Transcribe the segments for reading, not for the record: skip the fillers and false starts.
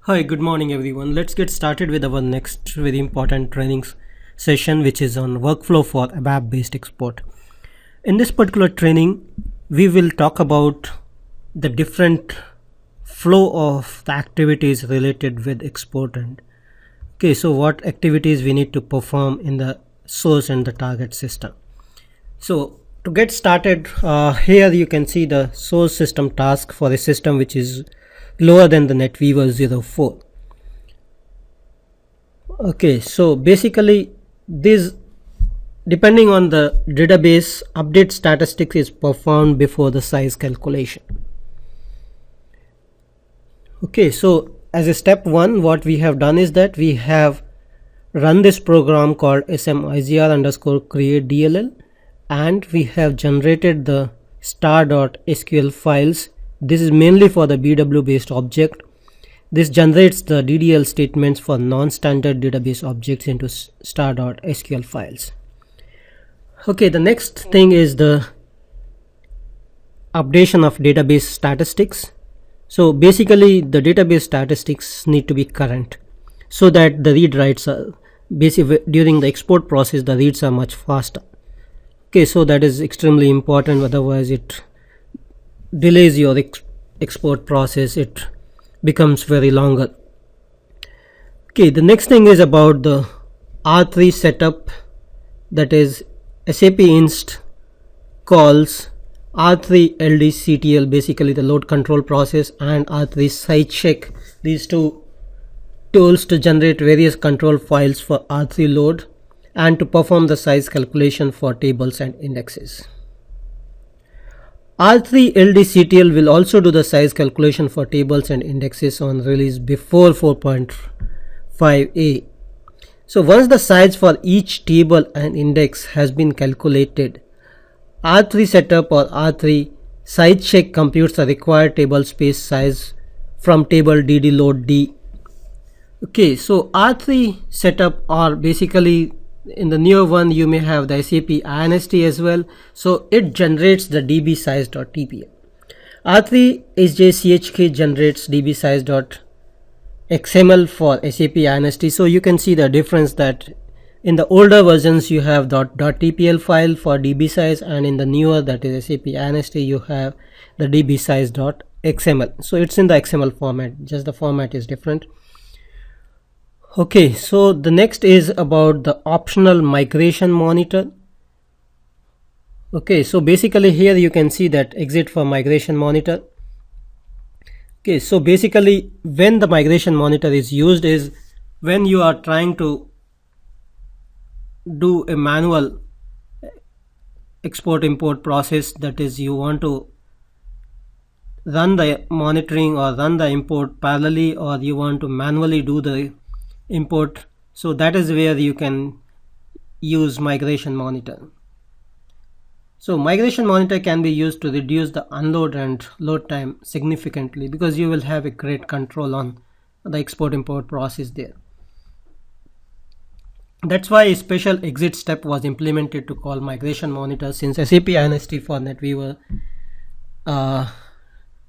Hi, good morning everyone. Let's get started with our next very important training session, which is on workflow for ABAP based export. In this particular training, we will talk about the different flow of the activities related with export and so what activities we need to perform in the source and the target system. So to get started, here you can see the source system task for a system which is lower than the NetWeaver 04. Okay, so basically this, depending on the database, update statistics is performed before the size calculation. Okay, so as a step one, what we have done is that we have run this program called smigr_create DLL, and we have generated the star.sql files. This is mainly for the BW based object. This generates the DDL statements for non-standard database objects into star.sql files. Okay, the next thing is the updation of database statistics. So basically the database statistics need to be current so that the read writes are basically during the export process the reads are much faster. Okay, so that is extremely important, otherwise it delays your export process, it becomes very longer. Okay, the next thing is about the R3 setup, that is SAP inst calls R3 LDCTL, basically the load control process, and R3 site check, these two tools to generate various control files for R3 load and to perform the size calculation for tables and indexes. R3 LDCTL will also do the size calculation for tables and indexes on release before 4.5a. So once the size for each table and index has been calculated, R3 setup or R3 site check computes the required table space size from table dd load d. Okay, so R3 setup, or basically in the newer one you may have the SAP INST as well, so it generates the db size.tpl. R3 sjchk generates db size.xml for SAP INST. So you can see the difference that in the older versions you have .tpl file for db size, and in the newer, that is SAP INST, you have the db size.xml. so it's in the XML format, just the format is different. Okay, so the next is about the optional migration monitor. Okay, so basically here you can see that exit for migration monitor. Okay, so basically when the migration monitor is used is when you are trying to do a manual export import process, that is you want to run the monitoring or run the import parallelly, or you want to manually do the import, so that is where you can use migration monitor. So migration monitor can be used to reduce the unload and load time significantly, because you will have a great control on the export import process there. That's why a special exit step was implemented to call migration monitor, since SAP INST for NetWeaver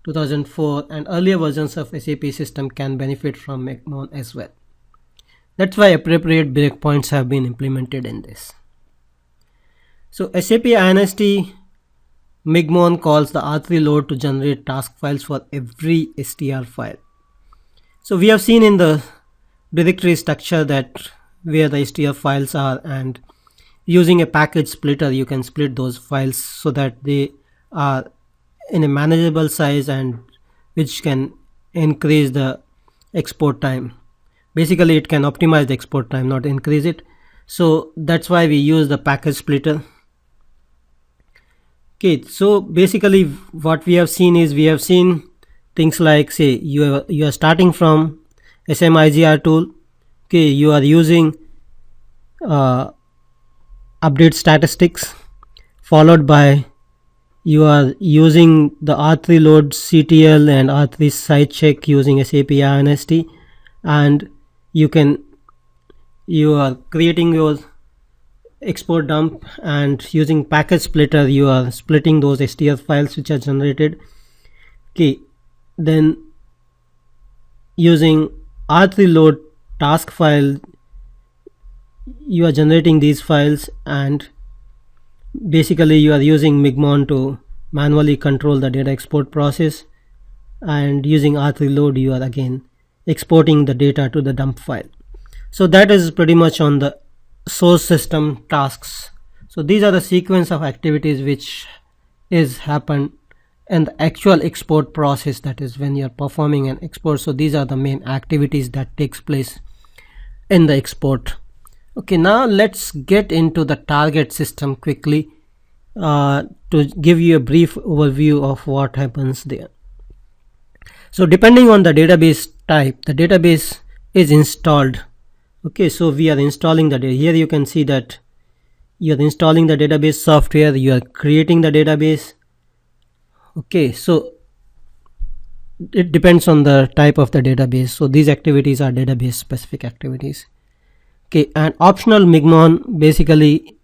2004 and earlier versions of SAP system can benefit from Migmon as well. That's why appropriate breakpoints have been implemented in this. So SAP INST Migmon calls the R3 load to generate task files for every str file. So we have seen in the directory structure that where the str files are, and using a package splitter you can split those files so that they are in a manageable size and which can increase the export time. Basically it can optimize the export time, not increase it. So that's why we use the package splitter. Okay, so basically what we have seen is, we have seen things like, say you are starting from smigr tool. Okay, you are using update statistics, followed by you are using the R3 load CTL and R3 site check using SAP INST, and you are creating your export dump, and using package splitter you are splitting those str files which are generated. Okay, then using R3 load task file, you are generating these files, and basically you are using Migmon to manually control the data export process, and using R3 load you are again exporting the data to the dump file. So that is pretty much on the source system tasks. So these are the sequence of activities which is happened in the actual export process, that is when you are performing an export. So these are the main activities that takes place in the export. Okay, now let's get into the target system quickly to give you a brief overview of what happens there. So depending on the database type, the database is installed. Okay, so we are installing the data. Here you can see that you are installing the database software, you are creating the database. Okay, so it depends on the type of the database. So these activities are database specific activities. Okay, and optional Migmon basically